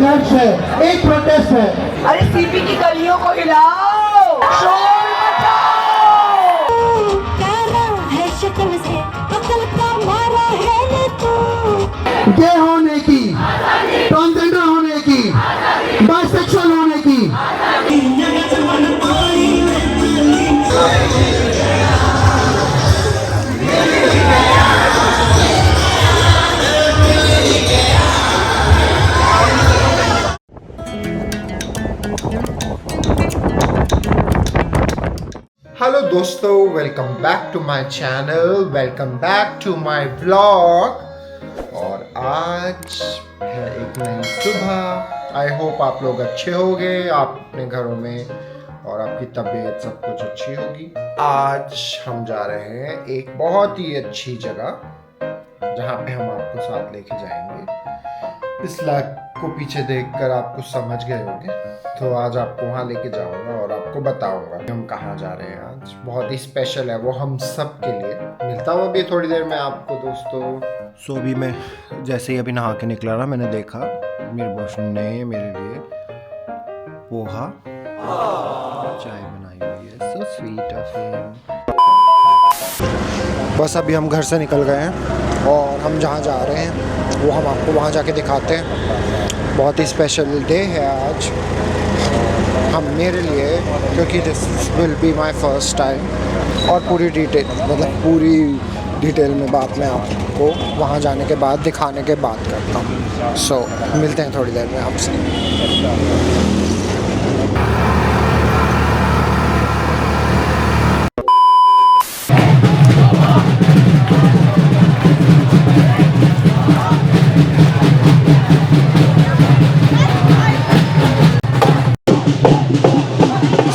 संघर्ष है, एक प्रोटेस्ट है। अरे सीपी की गलियों को हिलाओ, शोर मचाओ। काला है शक्ल से, अकल का मारा है तू। गे होने की, ट्रांसजेंडर होने की, बाइसेक्सुअल होने की। हेलो दोस्तों, welcome back to my channel, welcome back to my vlog. और आज है एक नई सुबह। आई होप आप लोग अच्छे होंगे, आप अपने घरों में, और आपकी तबीयत सब कुछ अच्छी होगी। आज हम जा रहे हैं एक बहुत ही अच्छी जगह जहाँ पे हम आपको साथ लेके जाएंगे। इस लाइक को पीछे देखकर आप कुछ समझ गए होंगे, तो आज आपको वहाँ लेके जाऊंगा और आपको बताऊंगा कि हम कहाँ जा रहे हैं। आज बहुत ही स्पेशल है वो हम सब के लिए। मिलता हूँ अभी थोड़ी देर में आपको दोस्तों। सो अभी मैं जैसे ही अभी नहा के निकला ना, मैंने देखा मेरे बॉयफ्रेंड ने मेरे लिए पोहा चाय बनाई हुई है। So sweet of him. बस अभी हम घर से निकल गए हैं और हम जहाँ जा रहे हैं वो हम आपको वहाँ जाके दिखाते हैं। बहुत ही स्पेशल डे है आज हम मेरे लिए, क्योंकि this will be my first time. और पूरी डिटेल में बात मैं आपको वहाँ जाने के बाद, दिखाने के बाद करता हूँ। सो मिलते हैं थोड़ी देर में आपसे।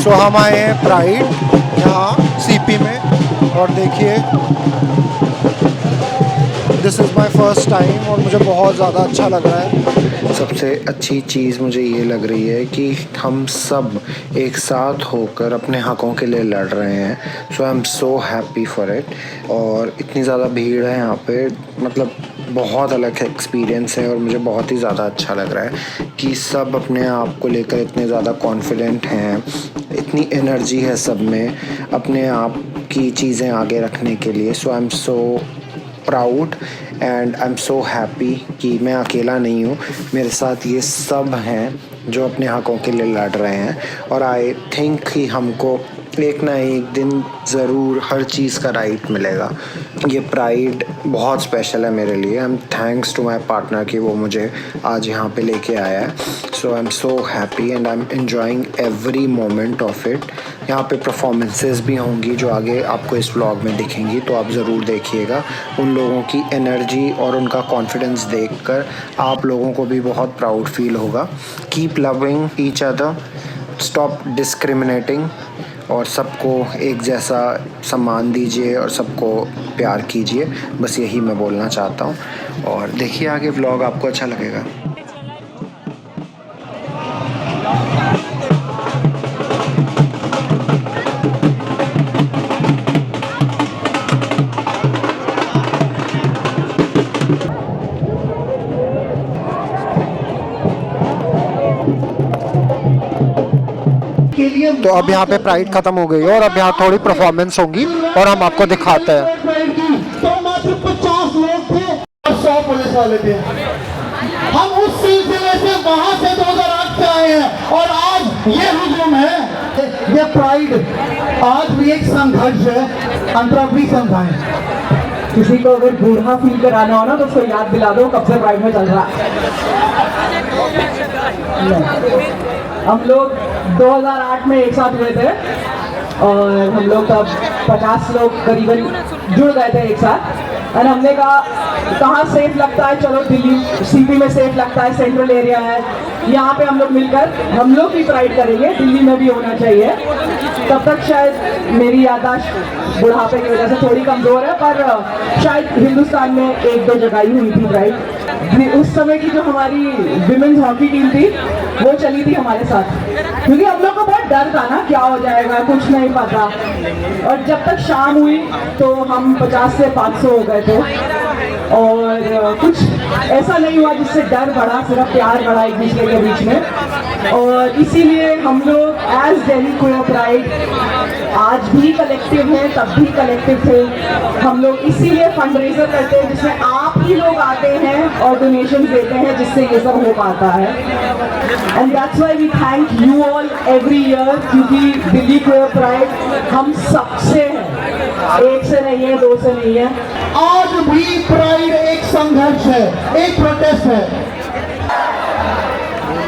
तो हम आए हैं प्राइड यहाँ सीपी में, और देखिए this is my first time और मुझे बहुत ज़्यादा अच्छा लग रहा है। सबसे अच्छी चीज़ मुझे ये लग रही है कि हम सब एक साथ होकर अपने हकों के लिए लड़ रहे हैं। So I am so happy for it. और इतनी ज़्यादा भीड़ है यहाँ पे, मतलब बहुत अलग एक्सपीरियंस है और मुझे बहुत ही ज़्यादा अच्छा लग रहा है कि सब अपने आप को लेकर इतने ज़्यादा कॉन्फिडेंट हैं, इतनी एनर्जी है सब में अपने आप की चीज़ें आगे रखने के लिए। So I am so proud and I am so happy कि मैं अकेला नहीं हूँ, मेरे साथ ये सब हैं जो अपने हकों के लिए लड़ रहे हैं। और आई थिंक कि हमको एक ना एक दिन ज़रूर हर चीज़ का राइट मिलेगा। ये प्राइड बहुत स्पेशल है मेरे लिए। I am thanks to my partner कि वो मुझे आज यहाँ पे लेके आया है। So I am so happy and I am enjoying every moment of it. यहाँ पे परफॉर्मेंसेस भी होंगी जो आगे आपको इस व्लॉग में दिखेंगी, तो आप ज़रूर देखिएगा। उन लोगों की एनर्जी और उनका कॉन्फिडेंस देखकर आप लोगों को भी बहुत प्राउड फील होगा। Keep loving each other, stop discriminating, और सबको एक जैसा सम्मान दीजिए और सबको प्यार कीजिए। बस यही मैं बोलना चाहता हूँ। और देखिए आगे व्लॉग आपको अच्छा लगेगा। तो अब यहाँ पे प्राइड खत्म हो गई है और अब यहाँ थोड़ी परफॉर्मेंस होंगी और हम आपको दिखाते हैं। तो मात्र 50 लोग थे और 100 पुलिस वाले थे। हम उस सिलसिले से वहां से 2008 से आए हैं और आज ये हुजूम है। ये प्राइड आज भी एक संघर्ष है, अंतर्राष्ट्रीय संघर्ष। किसी को अगर बूढ़ा फील कराना हो ना तो उसको याद दिला दो कब से प्राइड में चल रहा है। हम लोग 2008 में एक साथ हुए थे और हम लोग तब 50 लोग करीबन जुड़ गए थे एक साथ। और हमने कहा कहाँ सेफ लगता है, चलो दिल्ली सीपी में सेफ लगता है, सेंट्रल एरिया है, यहाँ पे हम लोग मिलकर हम लोग भी प्राइड करेंगे, दिल्ली में भी होना चाहिए। तब तक शायद मेरी याददाश्त बुढ़ापे की वजह से थोड़ी कमज़ोर है, पर शायद हिंदुस्तान में 1-2 जगह ही हुई थी प्राइड। उस समय की जो हमारी विमेंस हॉकी टीम थी वो चली थी हमारे साथ, क्योंकि हम लोग को बहुत डर था ना क्या हो जाएगा, कुछ नहीं पता। और जब तक शाम हुई तो हम 50 से 500 हो गए थे और कुछ ऐसा नहीं हुआ जिससे डर बढ़ा, सिर्फ प्यार बढ़ा एक दूसरे के बीच में। और इसीलिए हम लोग एज दिल्ली क्वेयर प्राइड आज भी कलेक्टिव हैं, तब भी कलेक्टिव थे। हम लोग इसीलिए फंड रेजर करते हैं जिसमें आप ही लोग आते हैं और डोनेशन देते हैं, जिससे ये सब हो पाता है। And that's why we thank you all every year, क्योंकि दिल्ली क्वेयर प्राइड हम सबसे है, एक से नहीं है, दो से नहीं है। आज भी प्राइड एक संघर्ष है, एक प्रोटेस्ट है।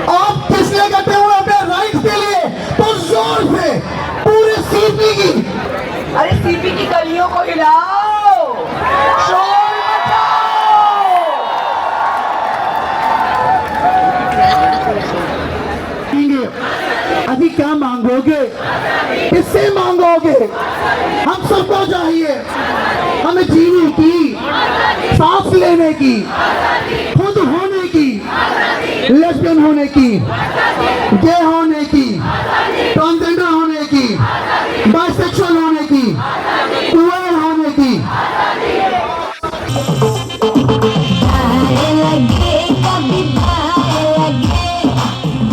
आप किसलिए करते हुए अपने राइट्स के लिए, तो जोर से पूरे सीपी की, अरे सीपी की कलियों को हिलाओ, शोर मचाओ। अभी क्या मांगोगे, किससे मांगोगे? हम सबको चाहिए, हमें जीने की, सांस लेने की, खुद होने की, लेस्बियन होने की, गे होने की, ट्रांसजेंडर होने की, बाइसेक्सुअल होने की, क्वेयर होने की। भाए लगे कभी भाए लगे,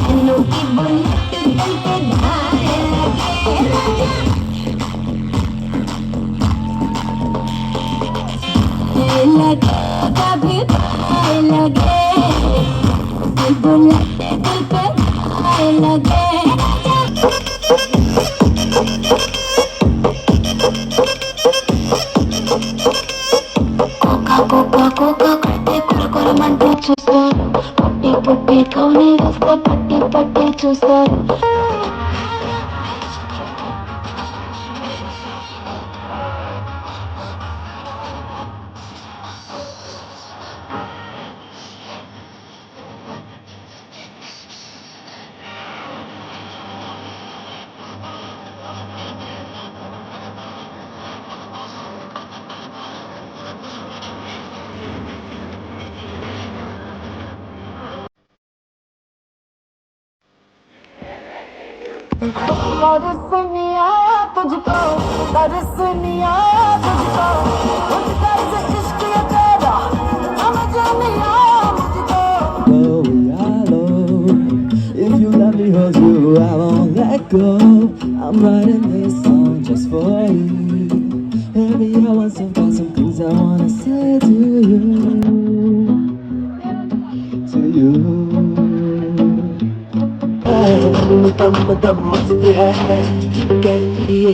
दिलों की बुलेट दिल पे भाए लगे। लगे कभी भाए लगे, बुलेट दिल पे भाए लगे। కోకా కట్టే కొరకొరమంటూ చూస్తారు, పట్టి పుట్టి కౌనే వేస్తే పట్టి పట్టి చూస్తారు. तरस नहीं आया तुझको, तरस नहीं आया तुझको, कुछ कर्ज इश्क ये तेरा समझ नहीं आया मुझको. If you let me hold you, I won't let go. I'm writing this song just for you. Baby, I want got some things I wanna say to you. To you. तब मस्ती है कहती है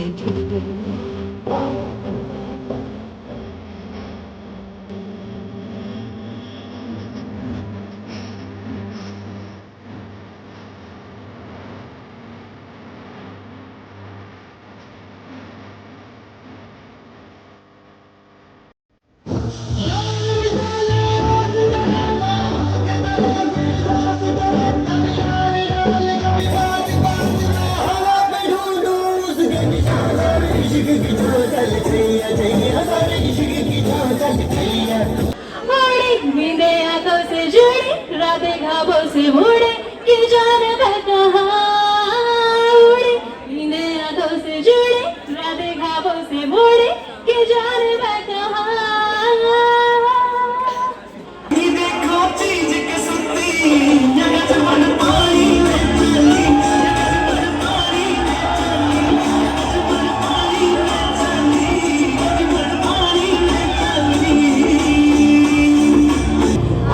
नींदे आंखों से जुड़े, रातें ख्वाबों से मुड़े, ये जान कहाँ उड़े. नींदे आंखों से जुड़े, रातें ख्वाबों से मुड़े, ये जान कहाँ. देखो चीज के सुनती जगत मन पानी में चली,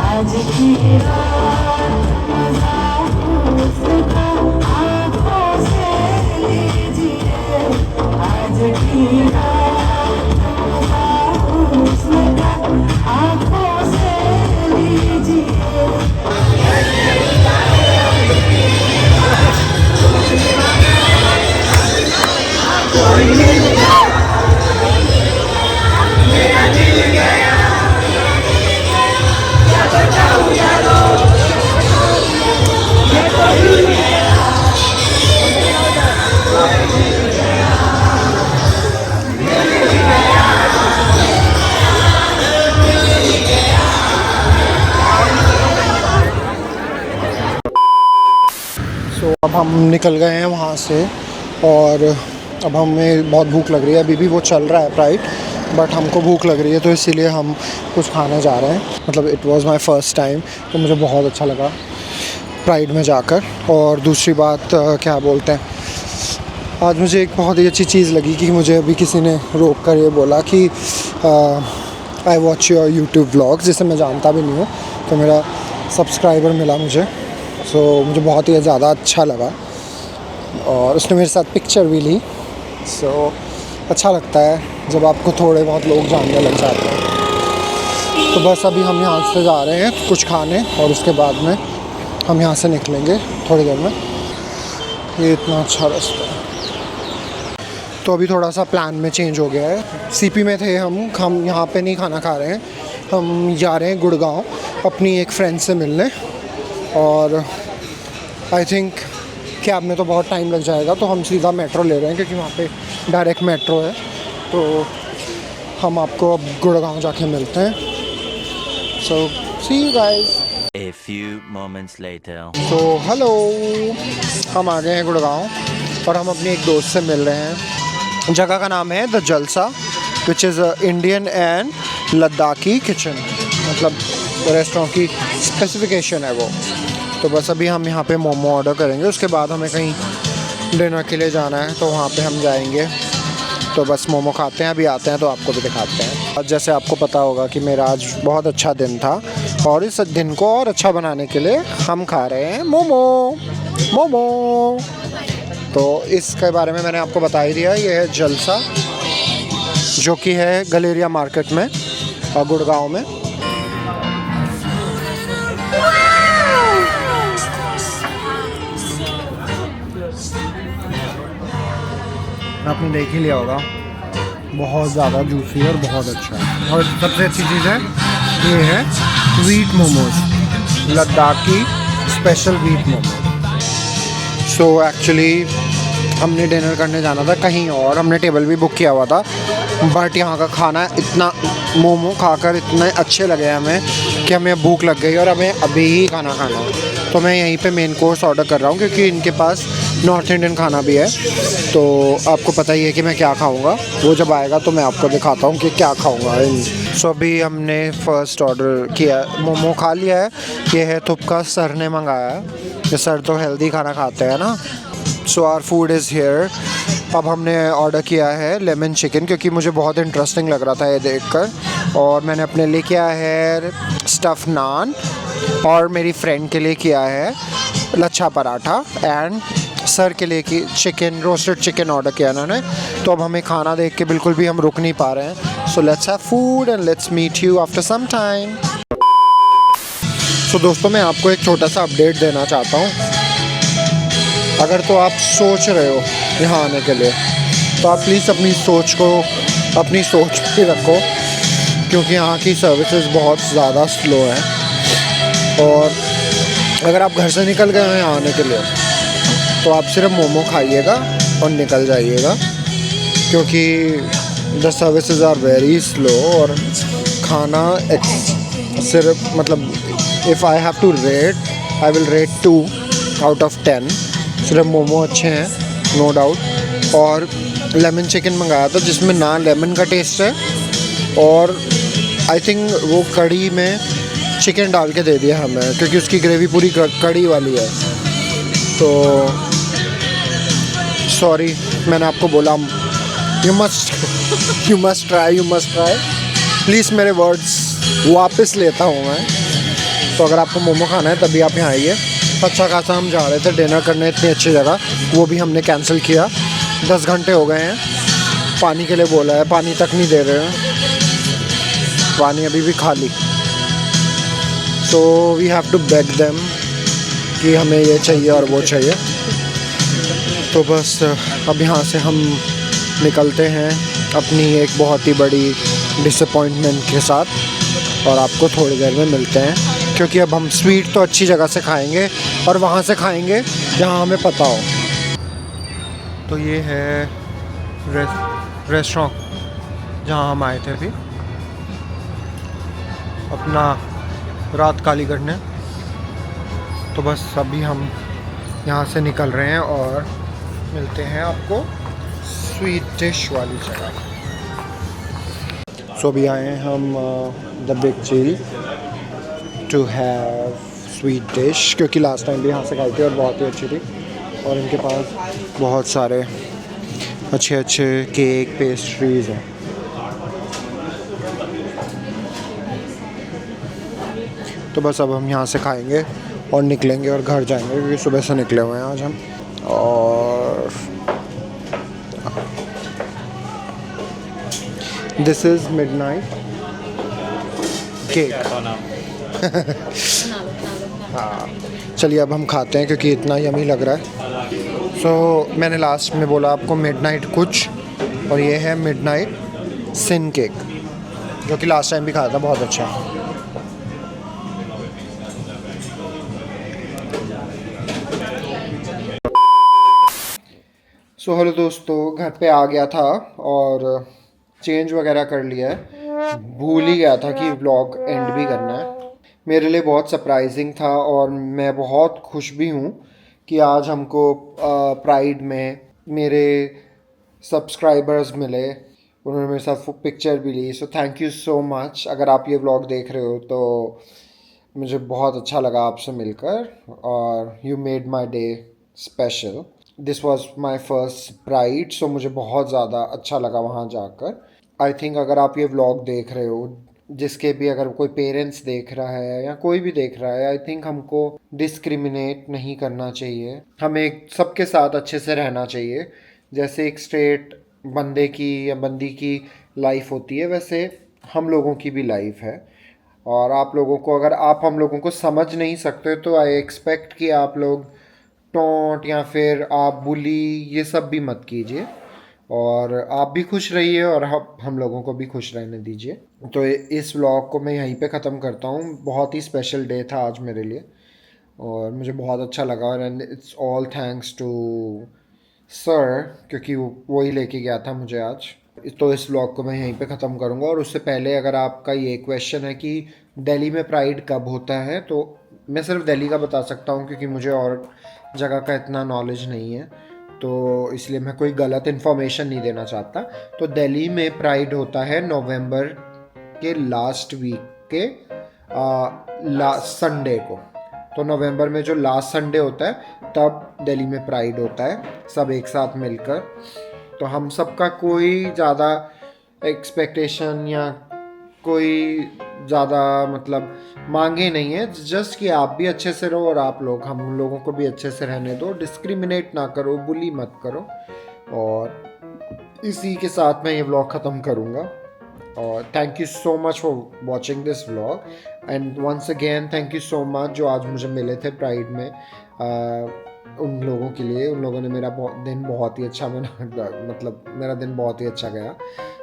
आज की रात उसका आँखों से लीजिए, आज की रात उसका आँखों से लीजिए. अब हम निकल गए हैं वहाँ से और अब हमें बहुत भूख लग रही है। अभी भी वो चल रहा है प्राइड, बट हमको भूख लग रही है तो इसीलिए हम कुछ खाने जा रहे हैं। मतलब it was my first time, तो मुझे बहुत अच्छा लगा प्राइड में जाकर। और दूसरी बात क्या बोलते हैं, आज मुझे एक बहुत ही अच्छी चीज़ लगी कि मुझे अभी किसी ने रोक कर ये बोला कि I watch your YouTube vlogs, जिसे मैं जानता भी नहीं हूँ, तो मेरा सब्सक्राइबर मिला मुझे। सो मुझे बहुत ही ज़्यादा अच्छा लगा और उसने मेरे साथ पिक्चर भी ली। सो अच्छा लगता है जब आपको थोड़े बहुत लोग जानने लग जाते हैं। तो बस अभी हम यहाँ से जा रहे हैं कुछ खाने और उसके बाद में हम यहाँ से निकलेंगे थोड़ी देर में। ये इतना अच्छा रास्ता है। तो अभी थोड़ा सा प्लान में चेंज हो गया है। सीपी में थे हम यहाँ पे नहीं खाना खा रहे हैं, हम जा रहे हैं गुड़गांव अपनी एक फ्रेंड से मिलने। और आई थिंक कैब में तो बहुत टाइम लग जाएगा, तो हम सीधा मेट्रो ले रहे हैं क्योंकि वहाँ पे डायरेक्ट मेट्रो है। तो हम आपको अब गुड़गांव जाके मिलते हैं। So see you guys. A few moments later. तो हेलो, हम आ गए हैं गुड़गांव और हम अपने एक दोस्त से मिल रहे हैं। जगह का नाम है द जलसा, which is Indian and Ladakhi kitchen, मतलब रेस्टोरेंट की स्पेसिफिकेशन है वो। तो बस अभी हम यहाँ पे मोमो ऑर्डर करेंगे, उसके बाद हमें कहीं डिनर के लिए जाना है तो वहाँ पे हम जाएंगे। तो बस मोमो खाते हैं, अभी आते हैं तो आपको भी दिखाते हैं। और जैसे आपको पता होगा कि मेरा आज बहुत अच्छा दिन था और इस दिन को और अच्छा बनाने के लिए हम खा रहे हैं मोमो। तो इसके बारे में मैंने आपको बता ही दिया। ये है जलसा, जो कि है गलेरिया मार्केट में और गुड़गांव में। आपने देख ही लिया होगा, बहुत ज़्यादा जूसी और बहुत अच्छा है। और सबसे अच्छी चीज़ है ये है wheat momos, Ladakhi special wheat momos. So actually हमने डिनर करने जाना था कहीं और, हमने टेबल भी बुक किया हुआ था, बट यहाँ का खाना इतना, मोमो खाकर इतने अच्छे लगे हमें कि हमें भूख लग गई और हमें अभी ही खाना खाना है। तो मैं यहीं पे मेन कोर्स ऑर्डर कर रहा हूँ क्योंकि इनके पास नॉर्थ इंडियन खाना भी है। तो आपको पता ही है कि मैं क्या खाऊंगा, वो जब आएगा तो मैं आपको दिखाता हूँ कि क्या खाऊंगा। सो अभी हमने फ़र्स्ट ऑर्डर किया, मोमो खा लिया है। ये है थुपका, सर ने मंगाया है। ये सर तो हेल्दी खाना खाते हैं ना। So our food is here. अब हमने ऑर्डर किया है लेमन चिकन क्योंकि मुझे बहुत इंटरेस्टिंग लग रहा था ये देखकर। और मैंने अपने लिए किया है स्टफ़ नान और मेरी फ्रेंड के लिए किया है लच्छा पराठा एंड सर के लिए की चिकन, रोस्टेड चिकन ऑर्डर किया इन्होंने। तो अब हमें खाना देख के बिल्कुल भी हम रुक नहीं पा रहे हैं। So let's have food and let's meet you after some time. So दोस्तों, मैं आपको एक छोटा सा अपडेट देना चाहता हूँ। अगर तो आप सोच रहे हो यहाँ आने के लिए, तो आप प्लीज़ अपनी सोच पे रखो क्योंकि यहाँ की सर्विसेज बहुत ज़्यादा स्लो हैं। और अगर आप घर से निकल गए हैं यहाँ आने के लिए तो आप सिर्फ मोमो खाइएगा और निकल जाइएगा क्योंकि the services are very slow. और खाना सिर्फ, मतलब if I have to rate, I will rate 2 out of 10। सिर्फ मोमो अच्छे हैं, नो डाउट। और लेमन चिकन मंगाया था जिसमें ना लेमन का टेस्ट है और आई थिंक वो कड़ी में चिकन डाल के दे दिया हमें क्योंकि उसकी ग्रेवी पूरी कड़ी वाली है। तो सॉरी, मैंने आपको बोला यू मस्ट ट्राई प्लीज़। मेरे वर्ड्स वापस लेता हूँ मैं। तो अगर आपको मोमो खाना है तभी आप यहाँ आइए। अच्छा खासा हम जा रहे थे डिनर करने इतनी अच्छी जगह, वो भी हमने कैंसिल किया। 10 घंटे हो गए हैं, पानी के लिए बोला है, पानी तक नहीं दे रहे हैं, पानी अभी भी खाली। So we have to beg them कि हमें ये चाहिए और वो चाहिए। तो बस अब यहाँ से हम निकलते हैं अपनी एक बहुत ही बड़ी डिसअपॉइंटमेंट के साथ और आपको थोड़ी देर में मिलते हैं क्योंकि अब हम स्वीट तो अच्छी जगह से खाएंगे और वहाँ से खाएंगे जहाँ हमें पता हो। तो ये है रेस्टोरेंट जहाँ हम आए थे अभी अपना रात काली करने। तो बस अभी हम यहाँ से निकल रहे हैं और मिलते हैं आपको स्वीट डिश वाली जगह। सो अभी आए हैं हम the Big Chill to have sweet dish, क्योंकि लास्ट टाइम भी यहाँ से खाई थी और बहुत ही अच्छी थी। और इनके पास बहुत सारे अच्छे अच्छे केक पेस्ट्रीज़ हैं। तो बस अब हम यहाँ से खाएंगे और निकलेंगे और घर जाएंगे, क्योंकि सुबह से निकले हुए हैं आज हम। और दिस इज़ मिडनाइट केक। हाँ, चलिए अब हम खाते हैं, क्योंकि इतना यमी लग रहा है। सो मैंने लास्ट में बोला आपको मिडनाइट कुछ, और ये है मिडनाइट सिन केक, जो कि लास्ट टाइम भी खाया था, बहुत अच्छा है। सो हेलो दोस्तों, घर पे आ गया था और चेंज वगैरह कर लिया है। भूल ही गया था कि व्लॉग एंड भी करना है। मेरे लिए बहुत सरप्राइजिंग था और मैं बहुत खुश भी हूँ कि आज हमको प्राइड में मेरे सब्सक्राइबर्स मिले, उन्होंने मेरे साथ पिक्चर भी ली। So thank you so much. अगर आप ये व्लॉग देख रहे हो तो मुझे बहुत अच्छा लगा आपसे मिलकर, और you made my day special. This was my first pride, so मुझे बहुत ज़्यादा अच्छा लगा वहाँ जाकर। आई थिंक अगर आप ये व्लॉग देख रहे हो, जिसके भी अगर कोई पेरेंट्स देख रहा है या कोई भी देख रहा है, आई थिंक हमको डिस्क्रिमिनेट नहीं करना चाहिए। हमें सबके साथ अच्छे से रहना चाहिए। जैसे एक स्ट्रेट बंदे की या बंदी की लाइफ होती है, वैसे हम लोगों की भी लाइफ है। और आप लोगों को, अगर आप हम लोगों को समझ नहीं सकते तो आई एक्सपेक्ट कि आप लोग टोंट या फिर आप बुली ये सब भी मत कीजिए, और आप भी खुश रहिए और हम लोगों को भी खुश रहने दीजिए। तो इस व्लॉग को मैं यहीं पे ख़त्म करता हूँ। बहुत ही स्पेशल डे था आज मेरे लिए और मुझे बहुत अच्छा लगा, and it's all thanks to sir, क्योंकि वो ही लेके गया था मुझे आज। तो इस व्लॉग को मैं यहीं पे ख़त्म करूँगा। और उससे पहले अगर आपका ये क्वेश्चन है कि दिल्ली में प्राइड कब होता है, तो मैं सिर्फ दिल्ली का बता सकता हूँ, क्योंकि मुझे और जगह का इतना नॉलेज नहीं है, तो इसलिए मैं कोई गलत इन्फॉर्मेशन नहीं देना चाहता। तो दिल्ली में प्राइड होता है नवंबर के लास्ट वीक के लास्ट संडे को। तो नवंबर में जो लास्ट संडे होता है तब दिल्ली में प्राइड होता है, सब एक साथ मिलकर। तो हम सबका कोई ज़्यादा एक्सपेक्टेशन या कोई ज़्यादा मतलब मांगे नहीं है, जस्ट कि आप भी अच्छे से रहो और आप लोग हम लोगों को भी अच्छे से रहने दो। डिस्क्रिमिनेट ना करो, बुली मत करो। और इसी के साथ मैं ये व्लॉग ख़त्म करूँगा। और thank you so much for watching this vlog, and once again thank you so much जो आज मुझे मिले थे प्राइड में। उन लोगों के लिए, उन लोगों ने मेरा दिन बहुत ही अच्छा मतलब मेरा दिन बहुत ही अच्छा गया।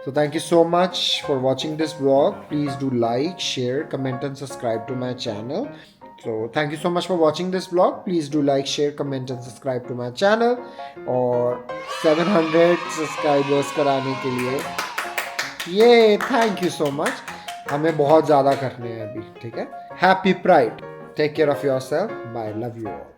So thank you so much for watching this vlog. Please do like, share, comment and subscribe to my channel. So thank you so much for watching this vlog. Please do like, share, comment and subscribe to my channel. और 700 subscribers कराने के लिए ये thank you so much. हमें बहुत ज़्यादा करने हैं अभी, ठीक है? Happy Pride. Take care of yourself. Bye. Love you all.